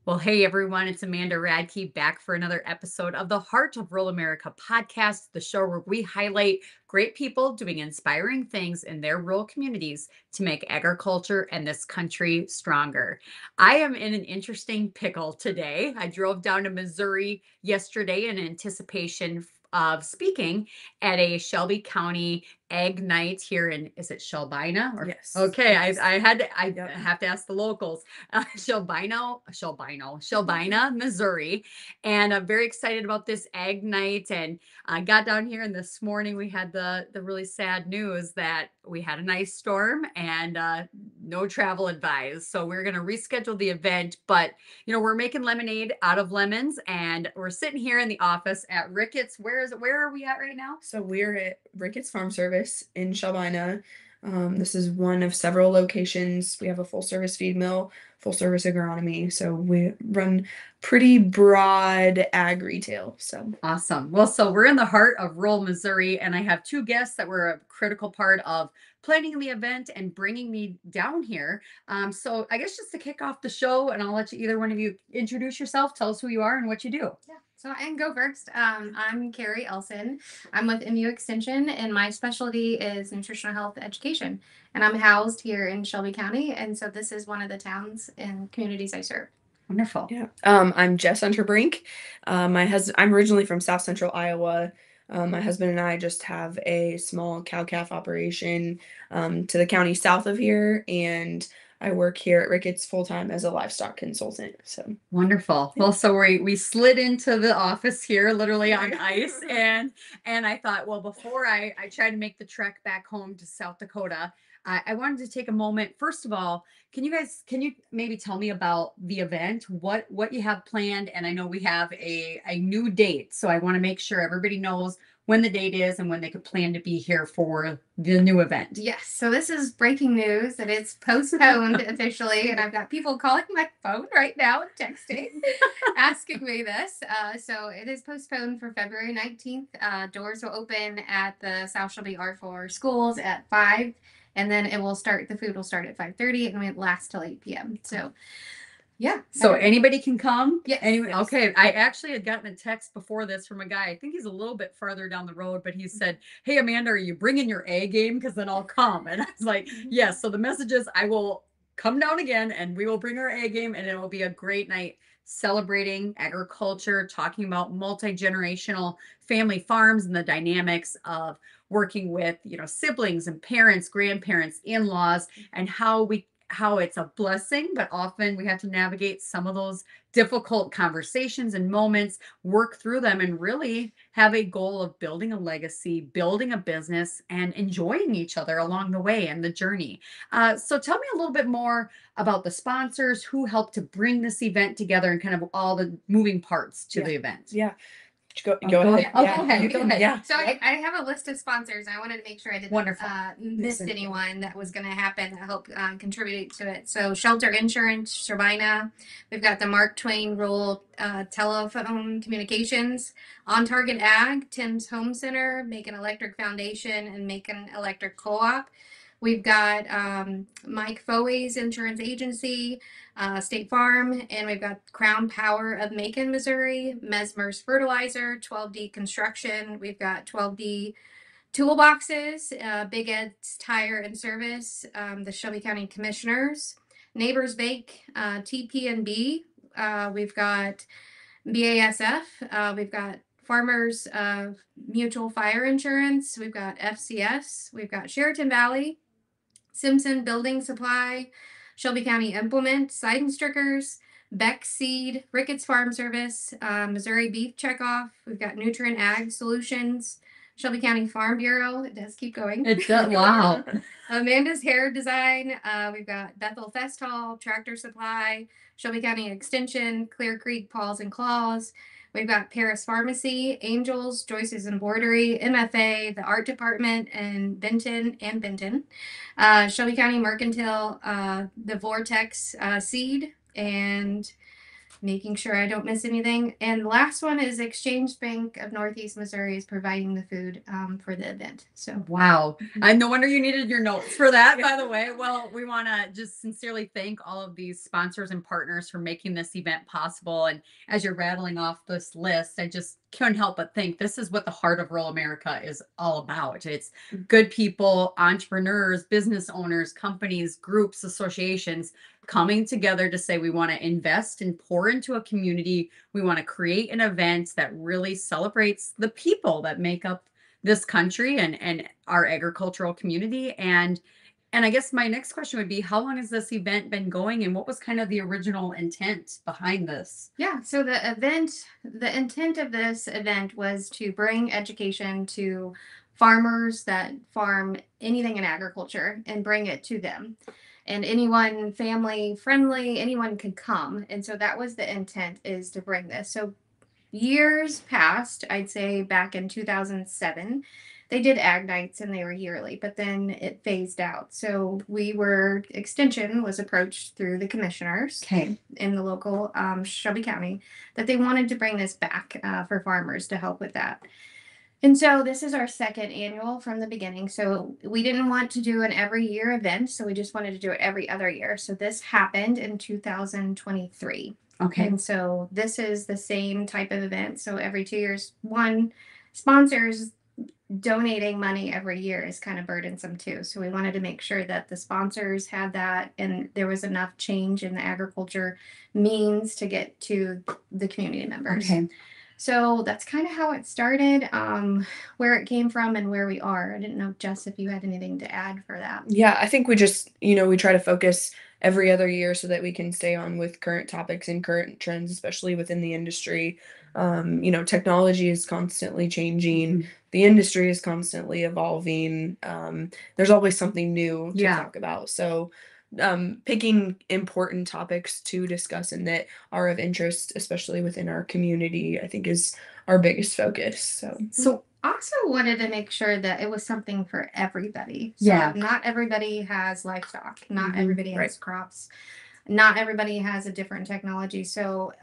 Well, hey everyone, it's Amanda Radke back for another episode of the Heart of Rural America podcast, the show where we highlight great people doing inspiring things in their rural communities to make agriculture and this country stronger. I am in an interesting pickle today. I drove down to Missouri yesterday in anticipation of speaking at a Shelby County Ag Night here in, is it Shelbina? Or Yes. okay, Yes. I Yep. have to ask the locals. Shelbina, Missouri. And I'm very excited about this Ag Night. And I got down here, and this morning we had the really sad news that we had an ice storm and no travel advised. So we're going to reschedule the event. But, we're making lemonade out of lemons, and we're sitting here in the office at Ricketts. Where is it? Where are we at right now? So we're at Ricketts Farm Service in Shelbina. This is one of several locations. We have a full service feed mill, full service agronomy. So we run pretty broad ag retail. So Awesome. Well, so we're in the heart of rural Missouri, and I have two guests that were a critical part of planning the event and bringing me down here. So I guess just to kick off the show, and I'll let you either one of you introduce yourself, tell us who you are and what you do. Yeah, so I can go first. I'm Carrie Elsen. I'm with MU Extension, and my specialty is nutritional health education. And I'm housed here in Shelby County, and so this is one of the towns and communities I serve. Wonderful. yeah. I'm Jess Unterbrink. I'm originally from South Central Iowa. My husband and I just have a small cow-calf operation to the county south of here, and I work here at Ricketts full-time as a livestock consultant. So Wonderful. Well, so we slid into the office here, literally on ice, and I thought, well, before I try to make the trek back home to South Dakota, I wanted to take a moment. First of all, can you maybe tell me about the event, what you have planned? And I know we have a new date, so I want to make sure everybody knows when the date is and when they could plan to be here for the new event. Yes, so this is breaking news that it's postponed officially, and I've got people calling my phone right now and texting, asking me this. So it is postponed for February 19th. Doors will open at the South Shelby R4 schools at 5, and then the food will start at 5:30, and it lasts till 8 p.m. So, yeah. So anybody can come? Yes. Anyway, Yes. okay. I actually had gotten a text before this from a guy. I think he's a little bit farther down the road, but he said, "Hey Amanda, are you bringing your A game? Because then I'll come." And I was like, "Yes." So the message is, I will come down again, and we will bring our A game, and it will be a great night celebrating agriculture, talking about multi-generational family farms and the dynamics of working with siblings and parents, grandparents, in-laws, and how it's a blessing, but often we have to navigate some of those difficult conversations and moments, work through them, and really have a goal of building a legacy, building a business, and enjoying each other along the way and the journey. So tell me a little bit more about the sponsors, who helped to bring this event together, and kind of all the moving parts to Yeah. the event. yeah. Go Go ahead. ahead. Oh, Yeah, go ahead. you Go can- ahead. Yeah. So I have a list of sponsors. I wanted to make sure I didn't Wonderful. miss Listen. anyone that was going to happen. I hope contribute to it. So Shelter Insurance, Shelbina. We've got the Mark Twain Rural Telephone Communications, On Target Ag, Tim's Home Center, Macon Electric Foundation, and Macon Electric Co-op. We've got Mike Fowey's Insurance Agency, State Farm, and we've got Crown Power of Macon, Missouri, Mesmer's Fertilizer, 12D Construction. We've got 12D Toolboxes, Big Ed's Tire and Service, the Shelby County Commissioners, Neighbors Bake, TP&B. We've got BASF. We've got Farmers Mutual Fire Insurance. We've got FCS. We've got Sheraton Valley, Simpson Building Supply, Shelby County Implement, Seidenstrickers, Beck Seed, Ricketts Farm Service, Missouri Beef Checkoff. We've got Nutrient Ag Solutions, Shelby County Farm Bureau. It does keep going. It does. Wow. Amanda's Hair Design. We've got Bethel Fest Hall, Tractor Supply, Shelby County Extension, Clear Creek Paws and Claws. We've got Paris Pharmacy, Angels, Joyce's Embroidery, MFA, the Art Department, and Benton. Shelby County Mercantile, the Vortex Seed, and making sure I don't miss anything. And the last one is Exchange Bank of Northeast Missouri is providing the food for the event. So Wow. No wonder you needed your notes for that, by the way. Well, we want to just sincerely thank all of these sponsors and partners for making this event possible. And as you're rattling off this list, I just couldn't help but think this is what the heart of rural America is all about. It's good people, entrepreneurs, business owners, companies, groups, associations coming together to say we want to invest and pour into a community. We want to create an event that really celebrates the people that make up this country and our agricultural community. And I guess my next question would be, how long has this event been going, and what was kind of the original intent behind this? yeah, so the intent of this event was to bring education to farmers that farm anything in agriculture and bring it to them. And anyone family friendly, anyone could come. And so that was the intent, is to bring this. So years past, I'd say back in 2007, they did ag nights and they were yearly, but then it phased out. So Extension was approached through the commissioners Okay. in the local Shelby County that they wanted to bring this back for farmers to help with that. And so this is our second annual from the beginning. So we didn't want to do an every year event. So we just wanted to do it every other year. So this happened in 2023. Okay. And so this is the same type of event. So every 2 years, one, sponsors donating money every year is kind of burdensome too. So we wanted to make sure that the sponsors had that and there was enough change in the agriculture means to get to the community members. Okay. So that's kind of how it started, where it came from and where we are. I didn't know, Jess, if you had anything to add for that. Yeah, I think we just, we try to focus every other year so that we can stay on with current topics and current trends, especially within the industry. Technology is constantly changing. Mhm. The industry is constantly evolving. There's always something new to Yeah. talk about. So, picking important topics to discuss and that are of interest, especially within our community, I think is our biggest focus. So, So Also wanted to make sure that it was something for everybody. So Yeah. not everybody has livestock, not Mhm. everybody has Right. crops, not everybody has a different technology. So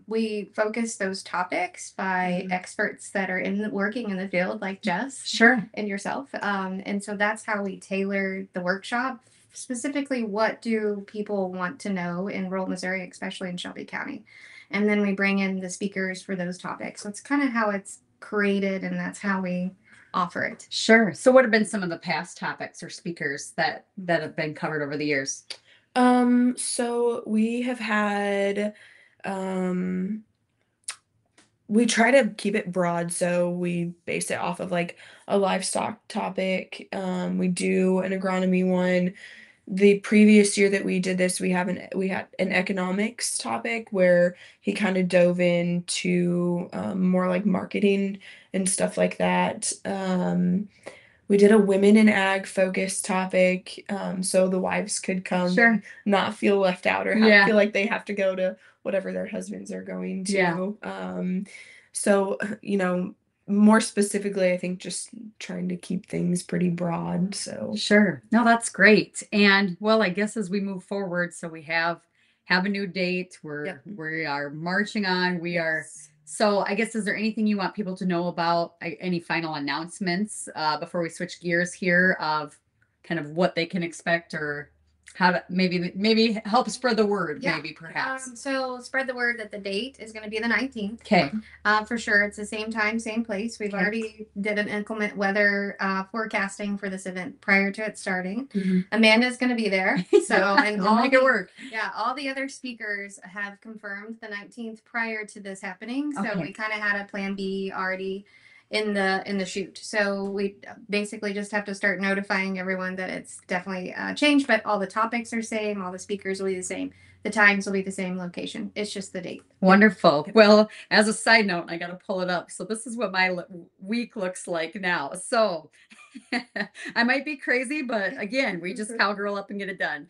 we focus those topics by experts that are working in the field, like Jess sure. and yourself. And so that's how we tailor the workshop. Specifically, what do people want to know in rural Missouri, especially in Shelby County? And then we bring in the speakers for those topics. So it's kind of how it's created, and that's how we offer it. Sure. So what have been some of the past topics or speakers that have been covered over the years? So we have had, um, we try to keep it broad, so we base it off of like a livestock topic. We do an agronomy one. The previous year that we did this, we had an economics topic where he kind of dove into more like marketing and stuff like that. We did a women in ag focus topic, so the wives could come Sure. and not feel left out or Yeah. feel like they have to go to whatever their husbands are going Yeah. to. So, more specifically, I think just trying to keep things pretty broad. So, Sure. No, that's great. And well, I guess as we move forward, so we have a new date. Yep. We are marching on. We are. So I guess, is there anything you want people to know about, any final announcements before we switch gears here of kind of what they can expect, or how to maybe help spread the word, Yeah. maybe perhaps. So spread the word that the date is going to be the 19th. Okay. For sure. It's the same time, same place. We've Okay. already did an inclement weather forecasting for this event prior to it starting. Mhm. Amanda's going to be there. So, and We'll make it work. Yeah, all the other speakers have confirmed the 19th prior to this happening. So Okay. we kind of had a plan B already in the shoot. So we basically just have to start notifying everyone that it's definitely changed, but all the topics are same, all the speakers will be the same, the times will be the same, location. It's just the date. Wonderful. Well, as a side note, I got to pull it up. So this is what my week looks like now. So I might be crazy, but again, we just cowgirl up and get it done.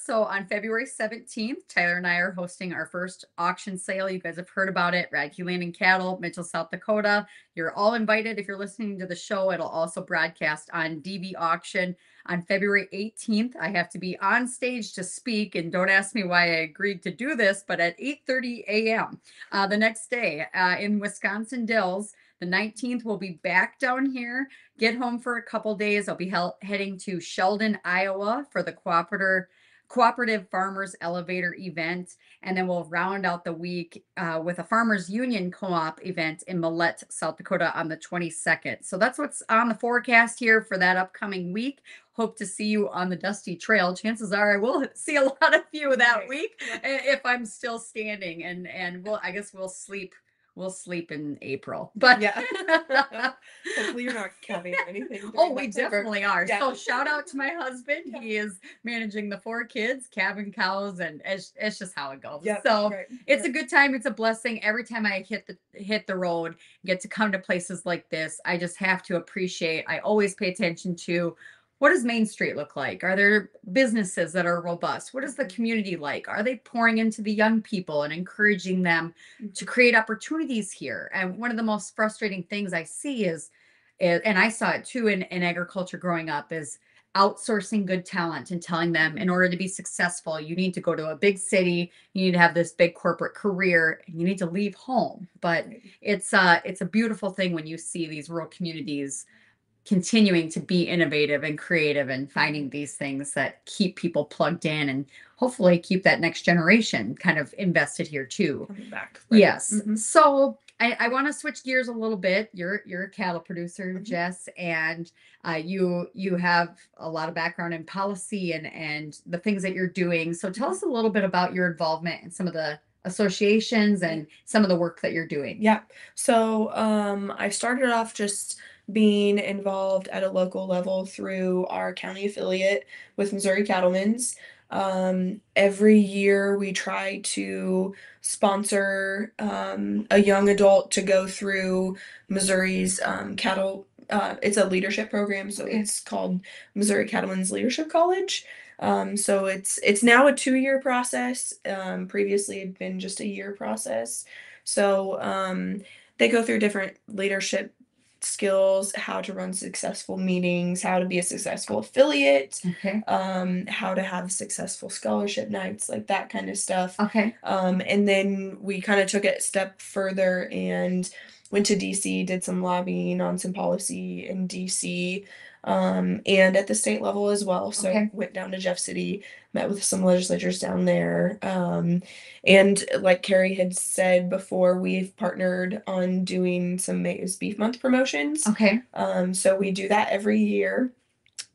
So on February 17th, Tyler and I are hosting our first auction sale. You guys have heard about it. Radke Land and Cattle, Mitchell, South Dakota. You're all invited. If you're listening to the show, it'll also broadcast on DB Auction. On February 18th, I have to be on stage to speak, and don't ask me why I agreed to do this, but at 8:30 a.m. The next day in Wisconsin Dells. The 19th, we'll be back down here, get home for a couple days. I'll be heading to Sheldon, Iowa for the Cooperative Farmers Elevator event. And then we'll round out the week with a Farmers Union Co-op event in Millette, South Dakota on the 22nd. So that's what's on the forecast here for that upcoming week. Hope to see you on the Dusty Trail. Chances are I will see a lot of you that week if I'm still standing. And I guess we'll sleep. We'll sleep in April, but Yeah. Hopefully you're not cabbing or anything. Oh, we definitely are. Yeah. So shout out to my husband. Yeah. He is managing the 4 kids, calving cows, and it's just how it goes. Yeah, so right, it's a good time. It's a blessing. Every time I hit the road, get to come to places like this, I just have to appreciate. I always pay attention to what does Main Street look like? Are there businesses that are robust? What is the community like? Are they pouring into the young people and encouraging them to create opportunities here? And one of the most frustrating things I see is and I saw it too in agriculture growing up, is outsourcing good talent and telling them in order to be successful, you need to go to a big city, you need to have this big corporate career, and you need to leave home. But it's a beautiful thing when you see these rural communities continuing to be innovative and creative and finding these things that keep people plugged in and hopefully keep that next generation kind of invested here too. Coming back. Right. Yes. So I want to switch gears a little bit. You're a cattle producer, Jess, and you have a lot of background in policy and the things that you're doing. So tell us a little bit about your involvement in some of the associations and some of the work that you're doing. Yeah. So I started off just being involved at a local level through our county affiliate with Missouri Cattlemen's. Every year we try to sponsor a young adult to go through Missouri's cattle. It's a leadership program, so it's called Missouri Cattlemen's Leadership College. So it's now a 2-year process. Previously it had been just a year process. So they go through different leadership skills, how to run successful meetings, how to be a successful affiliate, how to have successful scholarship nights, like that kind of stuff. And then we kind of took it a step further and went to DC, did some lobbying on some policy in DC, and at the state level as well. So went down to Jeff City, met with some legislatures down there. And like Carrie had said before, we've partnered on doing some May's Beef Month promotions. So we do that every year.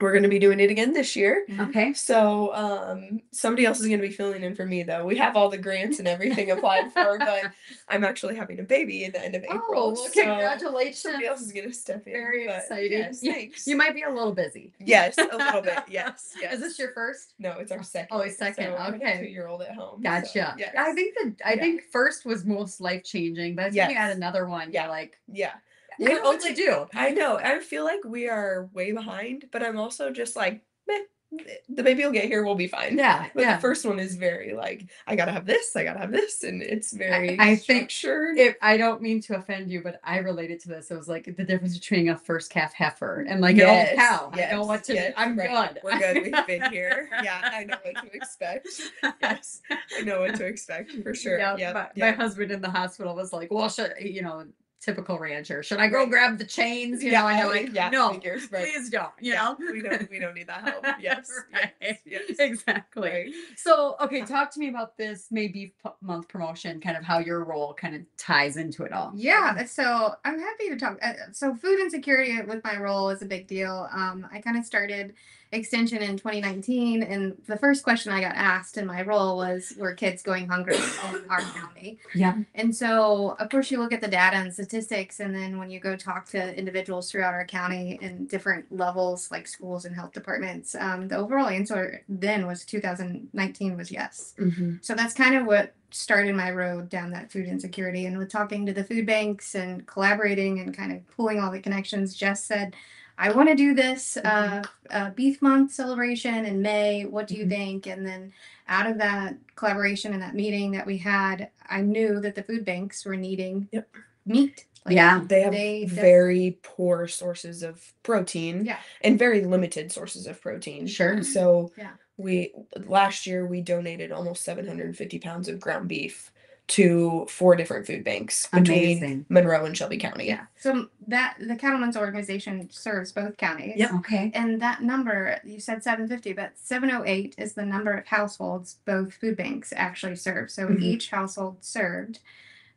We're going to be doing it again this year. So somebody else is going to be filling in for me, though. We have all the grants and everything applied for, but I'm actually having a baby at the end of April. Well, so congratulations. Somebody else is going to step in. Very excited. Yes, thanks. You might be a little busy. Yes, a little bit. Yes. Is this your first? No, it's our second. Oh, it's second. So I have a 2-year-old at home. Gotcha. So, yes. I think first was most life-changing, but if you add another one, you're like, what to do? I know. I feel like we are way behind, but I'm also just like, the baby will get here, we'll be fine. But the first one is very like, I gotta have this, and it's very I think structured. I don't mean to offend you, but I related to this. It was like the difference between a first calf heifer and like an old cow. I know what to do. I'm good. We're good. We've been here. I know what to expect. Yes. I know what to expect for sure. My husband in the hospital was like, well, typical rancher. Should I go grab the chains? I know, like, no, figures, please don't. We don't need that help. Yes, exactly. So, talk to me about this May Beef Month promotion, kind of how your role kind of ties into it all. So I'm happy to talk. So food insecurity with my role is a big deal. I kind of started extension in 2019, and the first question I got asked in my role was, were kids going hungry in our county? And so of course you look at the data and statistics, and then when you go talk to individuals throughout our county in different levels like schools and health departments, the overall answer then was 2019 was yes. So that's kind of what started my road down that food insecurity, and with talking to the food banks and collaborating and kind of pulling all the connections. Jess said, I want to do this Beef Month celebration in May. What do you think? And then out of that collaboration and that meeting that we had, I knew that the food banks were needing meat. Like, Yeah. They have They def- very poor sources of protein Yeah. and very limited sources of protein. Sure. So Yeah. last year we donated almost 750 pounds of ground beef to 4 different food banks between Amazing. Monroe and Shelby County. Yeah. So that the Cattlemen's organization serves both counties. Yep. Okay. And that number, you said 750, but 708 is the number of households both food banks actually serve. So Mhm. each household served,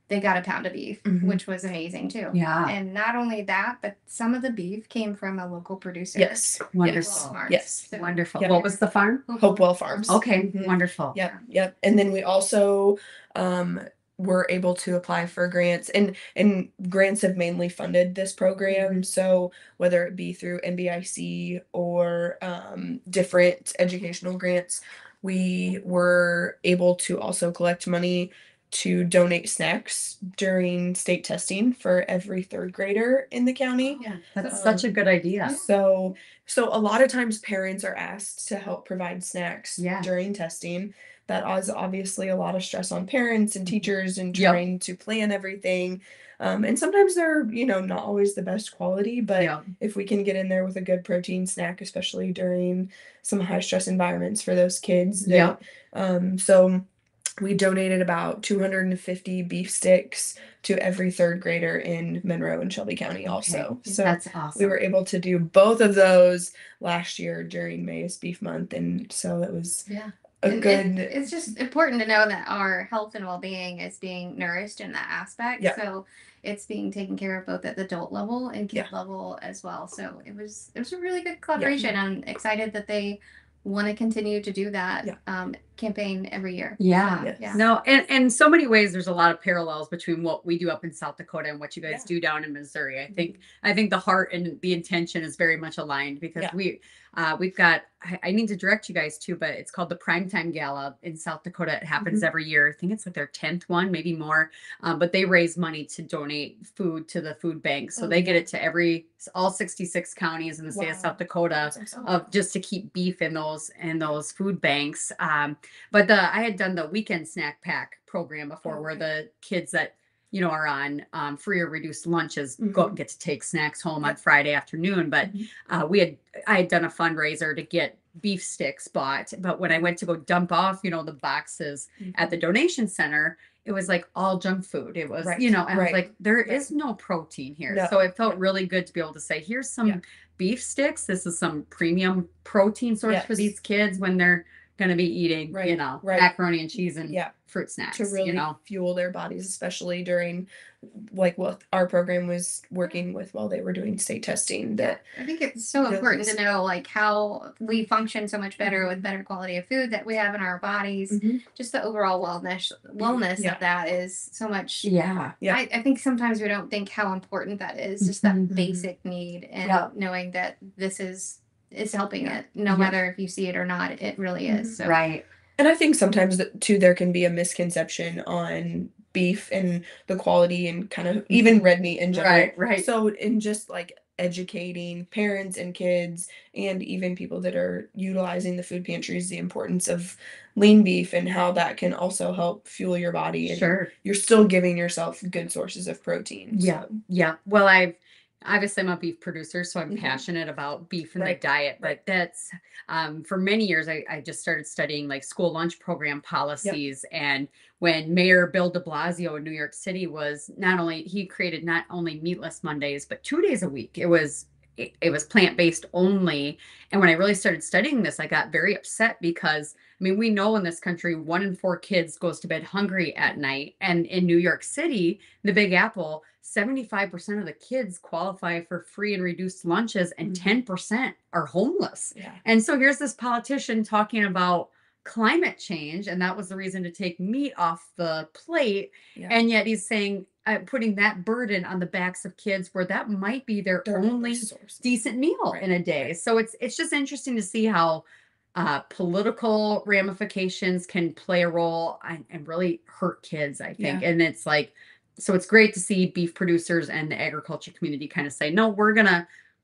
they got a pound of beef, Mhm. which was amazing too. Yeah. And not only that, but some of the beef came from a local producer. Yes. Wonderful. Walmart. Yes. So- Wonderful. Yep. What was the farm? Hopewell Farms. Okay. Mhm. Wonderful. Yep. And then we also were able to apply for grants, and grants have mainly funded this program. So whether it be through NBIC or different educational grants, we were able to also collect money to donate snacks during state testing for every 3rd grader in the county. Yeah. That's such a good idea. So a lot of times parents are asked to help provide snacks Yeah. during testing. That is obviously a lot of stress on parents and teachers and Yep. trying to plan everything. And sometimes they're, not always the best quality, but Yeah. if we can get in there with a good protein snack, especially during some high stress environments for those kids. Yep. So we donated about 250 beef sticks to every 3rd grader in Monroe and Shelby County also. Okay. So That's we awesome. were able to do both of those last year during May's Beef Month, and so it was Yeah. a And good. it's just important to know that our health and well-being is being nourished in that aspect. Yeah. So it's being taken care of both at the adult level and kid Yeah. level as well. So it was a really good collaboration. I'm excited that they want to continue to do that campaign every year. Yeah. Yes. Yeah. No, and in so many ways there's a lot of parallels between what we do up in South Dakota and what you guys Yeah. do down in Missouri. I think the heart and the intention is very much aligned because Yeah. we've got I need to direct you guys to, but it's called the Primetime Gala in South Dakota. It happens every year. I think it's like their 10th one, maybe more. But they raise money to donate food to the food bank. So they get it to all 66 counties in the state of Wow. South Dakota That's awesome. of just to keep beef in those food banks. But I had done the weekend snack pack program before where the kids that are on free or reduced lunches get to take snacks home on Friday afternoon. But I had done a fundraiser to get beef sticks bought. But when I went to go dump off, the boxes at the donation center, it was like all junk food. It was, and I was like, there is no protein here. No. So it felt really good to be able to say, here's some beef sticks. This is some premium protein source for these kids when they're going to be eating, macaroni and cheese and fruit snacks. To really fuel their bodies, especially during like what our program was working with while they were doing state testing. That I think it's so important to know like how we function so much better with better quality of food that we have in our bodies. Just the overall wellness of that is so much. I think sometimes we don't think how important that is. Just that basic need and knowing that this is helping it, no matter if you see it or not. It really is. So. Right. And I think sometimes too there can be a misconception on beef and the quality and kind of even red meat in general. Right. So in just like educating parents and kids and even people that are utilizing the food pantries, the importance of lean beef and how that can also help fuel your body. And you're still giving yourself good sources of protein. Yeah. Well, obviously I'm a beef producer, so I'm passionate about beef in my diet, but that's, for many years, I just started studying like school lunch program policies. And when Mayor Bill de Blasio in New York City he created not only meatless Mondays, but 2 days a week. It was plant-based only. And when I really started studying this, I got very upset because we know in this country, 1 in 4 kids goes to bed hungry at night. And in New York City, the Big Apple, 75% of the kids qualify for free and reduced lunches and 10% are homeless. And so here's this politician talking about climate change, and that was the reason to take meat off the plate. And yet he's saying, putting that burden on the backs of kids where that might be their only decent meal in a day. So it's just interesting to see how political ramifications can play a role and really hurt kids, I think. And it's like, so it's great to see beef producers and the agriculture community kind of say, no,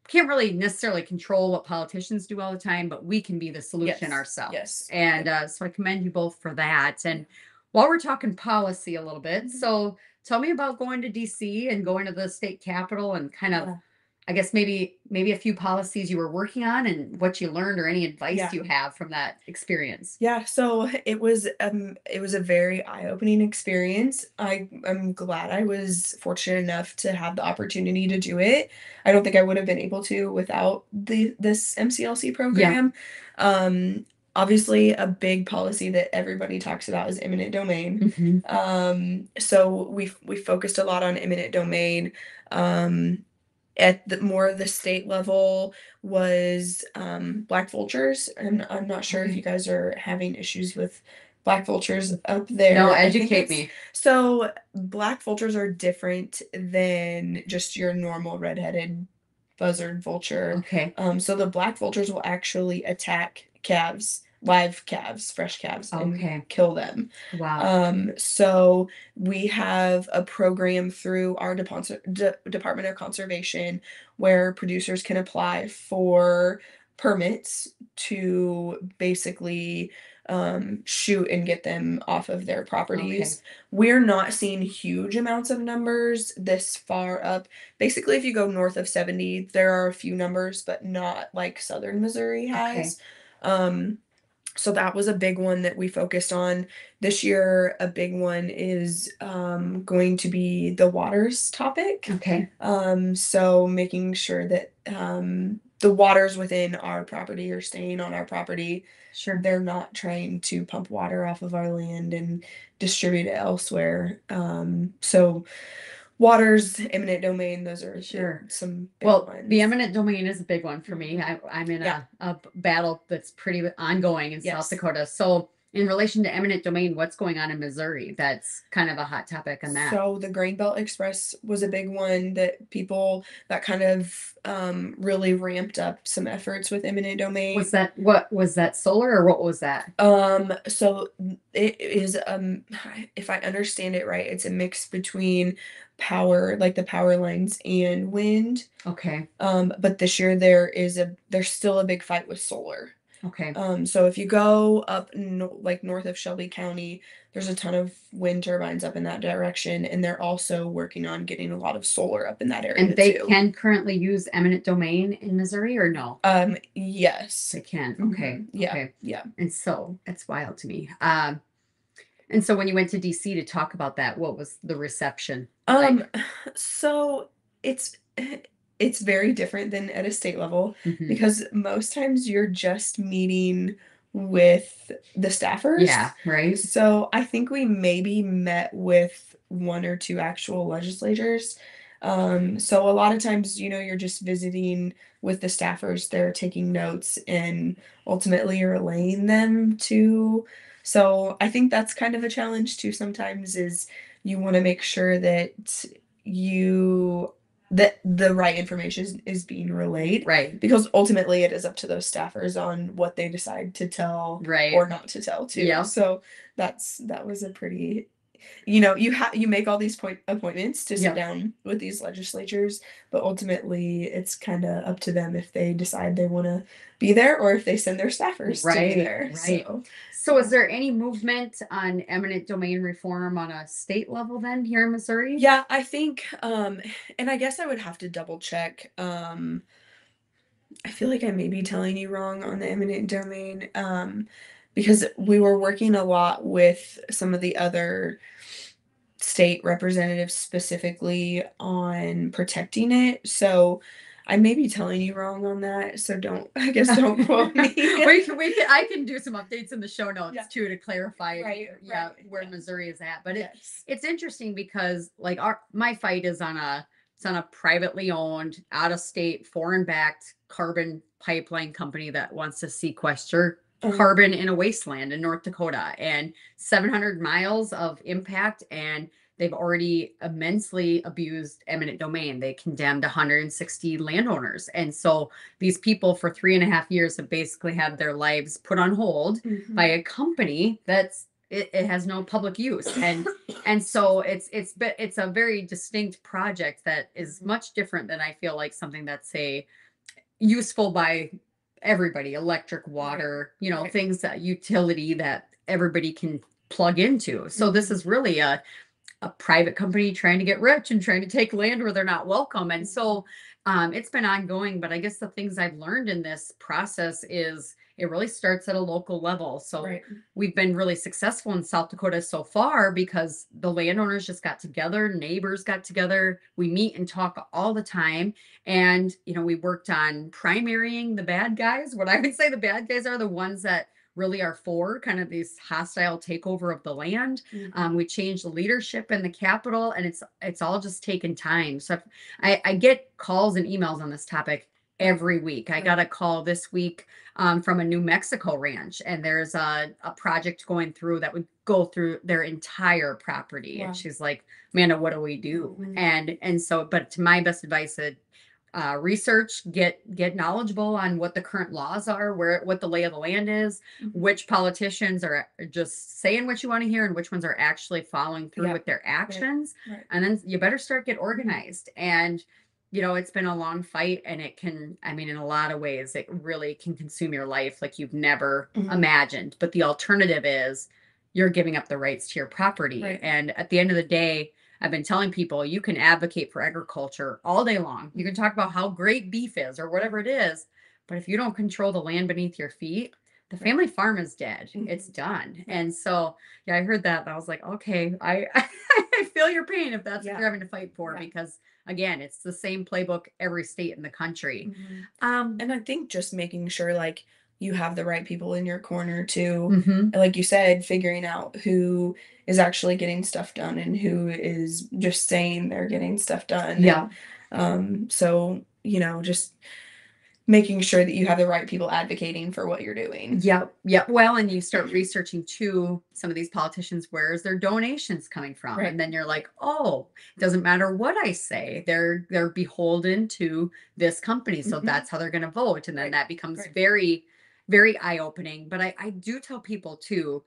can't really necessarily control what politicians do all the time, but we can be the solution ourselves. And so I commend you both for that. And while we're talking policy a little bit, so tell me about going to DC and going to the state capitol and kind of, Yeah. I guess maybe a few policies you were working on and what you learned or any advice Yeah. you have from that experience. Yeah, so it was a very eye-opening experience. I'm glad I was fortunate enough to have the opportunity to do it. I don't think I would have been able to without this MCLC Yeah. program. Um, Obviously a big policy that everybody talks about is eminent domain. Hmm. So we focused a lot on eminent domain. Um, at the more of the state level was black vultures, and I'm not sure if you guys are having issues with black vultures up No, there. I think educate it's me. so black vultures are different than just your normal redheaded buzzard vulture. Okay. So the black vultures will actually attack calves, live calves, fresh calves, and Okay. kill them. Wow. So we have a program through our Department of Conservation where producers can apply for permits to basically shoot and get them off of their Okay. properties. We're not seeing huge amounts of numbers this far up. Basically, if you go north of 70, there are a few numbers, but not like southern Missouri Okay. has. Um, so that was a big one that we focused on this year. A big one is going to be the waters topic. Okay. So making sure that the waters within our property are staying on our property. Sure. They're not trying to pump water off of our land and distribute it elsewhere. So waters, eminent domain, those are Sure. some big Well, ones. the eminent domain is a big one for me. I'm in Yeah. a battle that's pretty ongoing in South Yes. Dakota. So, in relation to eminent domain, what's going on in Missouri? That's kind of a hot topic on that. So the Grain Belt Express was a big one that people that kind of really ramped up some efforts with eminent domain. What was that solar or what was that? So it is if I understand it right, it's a mix between power, like the power lines and wind. Okay. But this year there's still a big fight with solar. Okay. So if you go up like north of Shelby County, there's a ton of wind turbines up in that direction, and they're also working on getting a lot of solar up in that area And they too. can currently use eminent domain in Missouri or no? Yes. They can. Okay. Yeah. Okay. Yeah. And so that's wild to me. And so when you went to DC to talk about that, what was the reception like? So it's it's very different than at a state level Mhm. because most times you're just meeting with the staffers. Yeah, right. So I think we maybe met with one or two actual legislators. So a lot of times, you're just visiting with the staffers. They're taking notes and ultimately relaying them to. So I think that's kind of a challenge too sometimes is you want to make sure that you that the right information is being relayed Right. because ultimately it is up to those staffers on what they decide to tell Right. or not to tell too. Yeah. So that was a pretty you make all these appointments to sit Yep. down with these legislatures, but ultimately it's kind of up to them if they decide they want to be there or if they send their staffers to be Right. there. Right. So is there any movement on eminent domain reform on a state level then here in Missouri? Yeah, I think and I guess I would have to double check. I feel like I may be telling you wrong on the eminent domain because we were working a lot with some of the other state representatives specifically on protecting it. So I may be telling you wrong on that. So don't quote me. I can do some updates in the show notes Yeah. too to clarify Right, where yeah. Missouri is at. But Yes. it's interesting because like my fight is on a privately owned, out of state, foreign backed carbon pipeline company that wants to sequester carbon in a wasteland in North Dakota and 700 miles of impact. And they've already immensely abused eminent domain. They condemned 160 landowners. And so these people for 3.5 years have basically had their lives put on hold by a company that's it has no public use. And so it's a very distinct project that is much different than I feel like something that's say useful by everybody, electric, water, Right. things that utility that everybody can plug into. So this is really a private company trying to get rich and trying to take land where they're not welcome. And so it's been ongoing, but I guess the things I've learned in this process is it really starts at a local level. So Right. we've been really successful in South Dakota so far because the landowners just got together, neighbors got together, we meet and talk all the time. And, we worked on primarying the bad guys. What I would say the bad guys are the ones that really are for kind of this hostile takeover of the land. We changed the leadership in the capital, and it's all just taken time. So I get calls and emails on this topic every week. I got a call this week from a New Mexico ranch, and there's a project going through that would go through their entire property. Wow. And she's like, Amanda, what do we do? And so, but to my best advice, research, get knowledgeable on what the current laws are, what the lay of the land is, which politicians are just saying what you want to hear and which ones are actually following through with their actions. Right. And then you better start get organized. And it's been a long fight, and it can, in a lot of ways, it really can consume your life like you've never imagined. But the alternative is you're giving up the rights to your property. Right. And at the end of the day, I've been telling people you can advocate for agriculture all day long. You can talk about how great beef is or whatever it is. But if you don't control the land beneath your feet, the family farm is dead. It's done. And so, I heard that. And I was like, okay, I feel your pain if that's what you're having to fight for, because again, it's the same playbook every state in the country. And I think just making sure like you have the right people in your corner too. Like you said, figuring out who is actually getting stuff done and who is just saying they're getting stuff done. Yeah. So, just making sure that you have the right people advocating for what you're doing. Yep. Well, and you start researching too, some of these politicians, where is their donations coming from? Right. And then you're like, oh, it doesn't matter what I say. They're beholden to this company. So that's how they're going to vote. And then that becomes very, very eye-opening. But I do tell people too,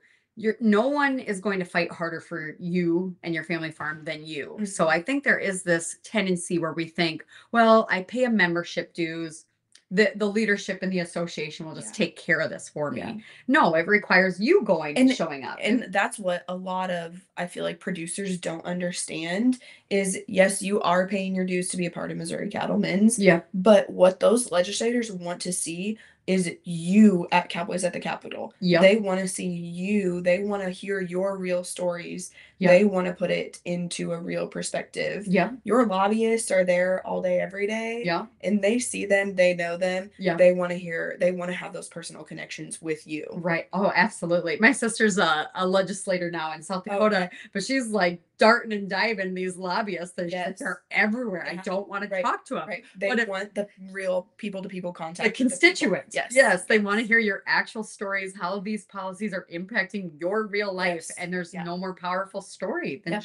no one is going to fight harder for you and your family farm than you. So I think there is this tendency where we think, well, I pay a membership dues. The leadership in the association will just take care of this for me. No, it requires you going and showing up. And that's what a lot of, I feel like, producers don't understand is, yes, you are paying your dues to be a part of Missouri Cattlemen's. Yeah. But what those legislators want to see is you at Cowboys at the Capitol. Yep. They want to see you. They want to hear your real stories. Yep. They want to put it into a real perspective. Yeah. Your lobbyists are there all day, every day. Yeah. And they see them. They know them. Yeah. They want to have those personal connections with you. Right. Oh, absolutely. My sister's a legislator now in South Dakota, but she's like darting and diving these lobbyists. They're everywhere. I don't want to talk to them. Right. They want the real people-to-people contact. The constituents. Yes. They want to hear your actual stories, how these policies are impacting your real life. And there's no more powerful story than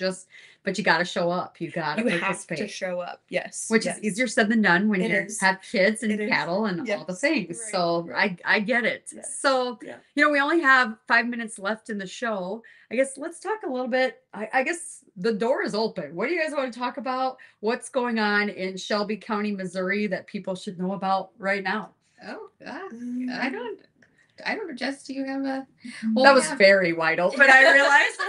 but you got to show up. You got to participate. To show up. Yes. Which is easier said than done when you have kids and cattle and all the things. Right. So I get it. Yes. So, we only have 5 minutes left in the show. I guess let's talk a little bit. I guess the door is open. What do you guys want to talk about? What's going on in Shelby County, Missouri that people should know about right now? Oh, I don't know, Jess, do you have a... Well, that was very wide open, I realized.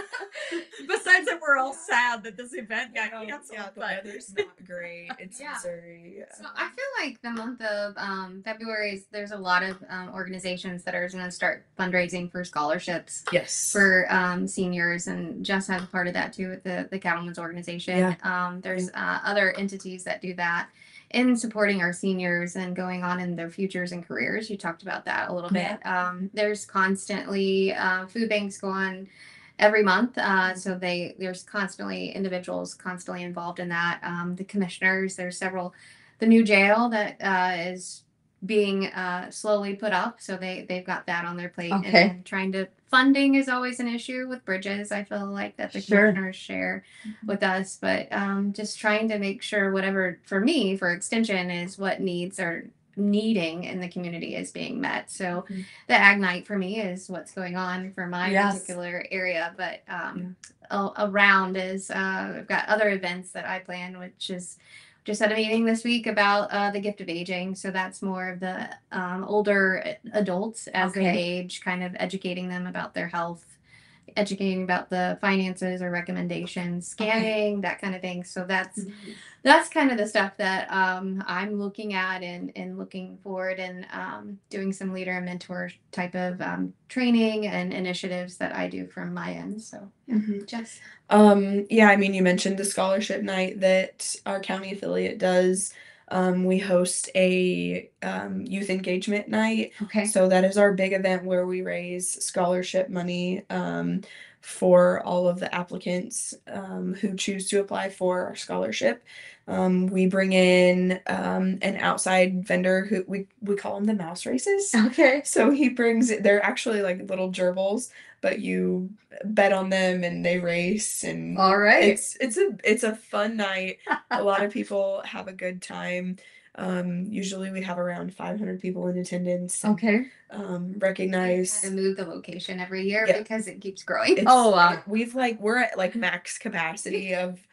Besides that, we're all sad that this event got canceled. Yeah, the weather's not great. It's Missouri. So I feel like the month of February, there's a lot of organizations that are going to start fundraising for scholarships. Yes. For seniors, and Jess has a part of that too with the Cattlemen's organization. Yeah. There's other entities that do that in supporting our seniors and going on in their futures and careers. You talked about that a little bit. There's constantly food banks go on every month. So there's constantly individuals constantly involved in that. The commissioners, there's several, the new jail that is being slowly put up. So they've got that on their plate. Okay. And trying to, funding is always an issue with bridges. I feel like that the commissioners share with us, but just trying to make sure whatever, for me, for extension, is what needs are needing in the community is being met. So the Ag Night for me is what's going on for my particular area, but around is I've got other events that I plan, which is just had a meeting this week about the gift of aging. So that's more of the older adults as they age, kind of educating them about their health educating about the finances or recommendations, scanning, that kind of thing. So that's kind of the stuff that I'm looking at and looking forward and doing some leader and mentor type of training and initiatives that I do from my end. So yeah, Jess. Yeah, I mean, you mentioned the scholarship night that our county affiliate does. We host a youth engagement night. Okay. So that is our big event where we raise scholarship money for all of the applicants who choose to apply for our scholarship. We bring in an outside vendor who we call them the mouse races. Okay. So he brings, they're actually like little gerbils, but you bet on them and they race, and All right. it's a fun night. A lot of people have a good time. Usually we have around 500 people in attendance. And, Okay. recognize to move the location every year Yeah. because it keeps growing. We're at like max capacity of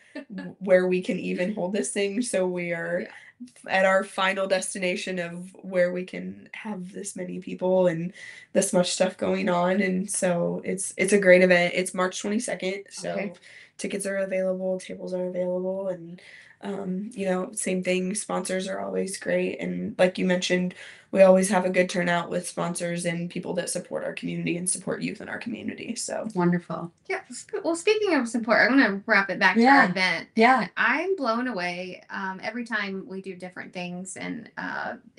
where we can even hold this thing, so we are at our final destination of where we can have this many people and this much stuff going on. And so it's a great event. It's March 22nd, so Okay. tickets are available, tables are available, and you know, same thing, sponsors are always great. And like you mentioned, we always have a good turnout with sponsors and people that support our community and support youth in our community. So Wonderful. Yeah. Well, speaking of support, I'm going to wrap it back to our event. Yeah. And I'm blown away every time we do different things and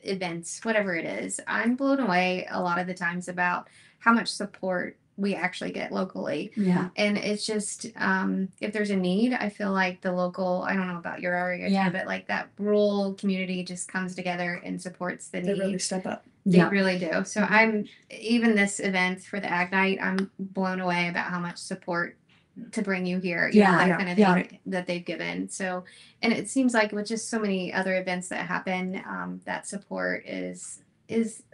events, whatever it is. I'm blown away a lot of the times about how much support we actually get locally. Yeah. And it's just, if there's a need, I feel like the local, I don't know about your area, Yeah. but like that rural community just comes together and supports the they need. really step up. They really do. So I'm, even this event for the Ag Night, I'm blown away about how much support to bring you here. You know, that kind of thing that they've given. So, and it seems like with just so many other events that happen, that support is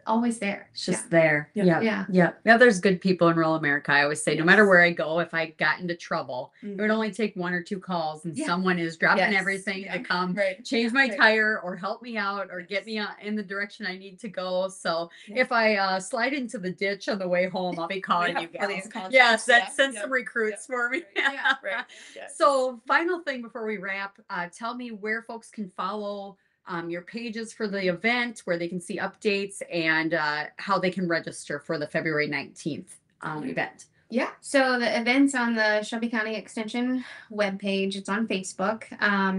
always there. It's just there. Yeah. Yeah. There's good people in rural America. I always say, no matter where I go, if I got into trouble, it would only take 1 or 2 calls and someone is dropping everything to come change my tire or help me out or get me in the direction I need to go. So if I slide into the ditch on the way home, I'll be calling you guys. Yes, send some recruits for me. So final thing before we wrap, tell me where folks can follow your pages for the event, where they can see updates, and how they can register for the February 19th event. Yeah. So the event's on the Shelby County Extension webpage. It's on Facebook.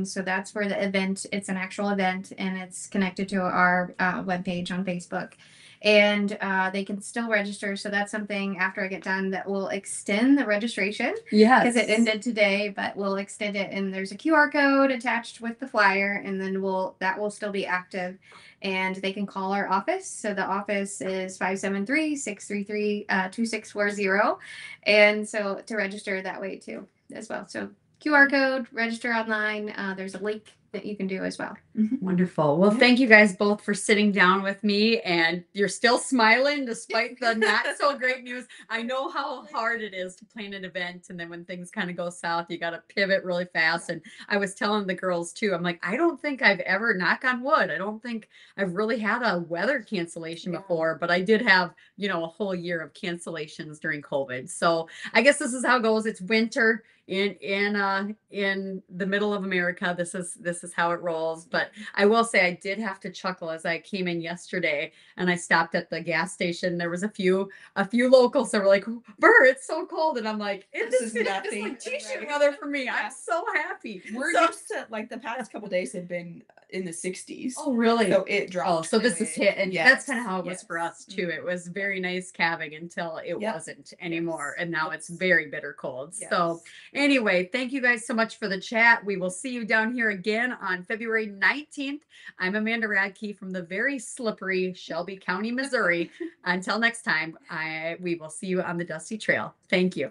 So that's where the event, it's an actual event and it's connected to our webpage on Facebook. And they can still register. So that's something after I get done that will extend the registration. Yes. Because it ended today, but we'll extend it. And there's a QR code attached with the flyer, and then that will still be active. And they can call our office. So the office is 573-633-2640. And so to register that way too as well. So QR code, register online. There's a link that you can do as well. Wonderful. Well, thank you guys both for sitting down with me, and you're still smiling despite the not so great news. I know how hard it is to plan an event, and then when things kind of go south, you got to pivot really fast. And I was telling the girls too, I'm like, I don't think I've ever, knock on wood, I don't think I've really had a weather cancellation before, but I did have, you know, a whole year of cancellations during COVID. So I guess this is how it goes. It's winter in the middle of America. This is how it rolls. But I will say I did have to chuckle as I came in yesterday and I stopped at the gas station. There was a few locals that were like, "Burr, it's so cold," and I'm like, "This is nothing. It's like t-shirt weather for me." I'm so happy. We're used to, like, the past couple days have been in the 60s. Oh, really? So it dropped. Oh, so this is hit, and that's kind of how it was for us too. It was very nice calving until it wasn't anymore, and now it's very bitter cold. So anyway, thank you guys so much for the chat. We will see you down here again on February 19th. I'm Amanda Radke from the very slippery Shelby County, Missouri. Until next time, we will see you on the Dusty Trail. Thank you.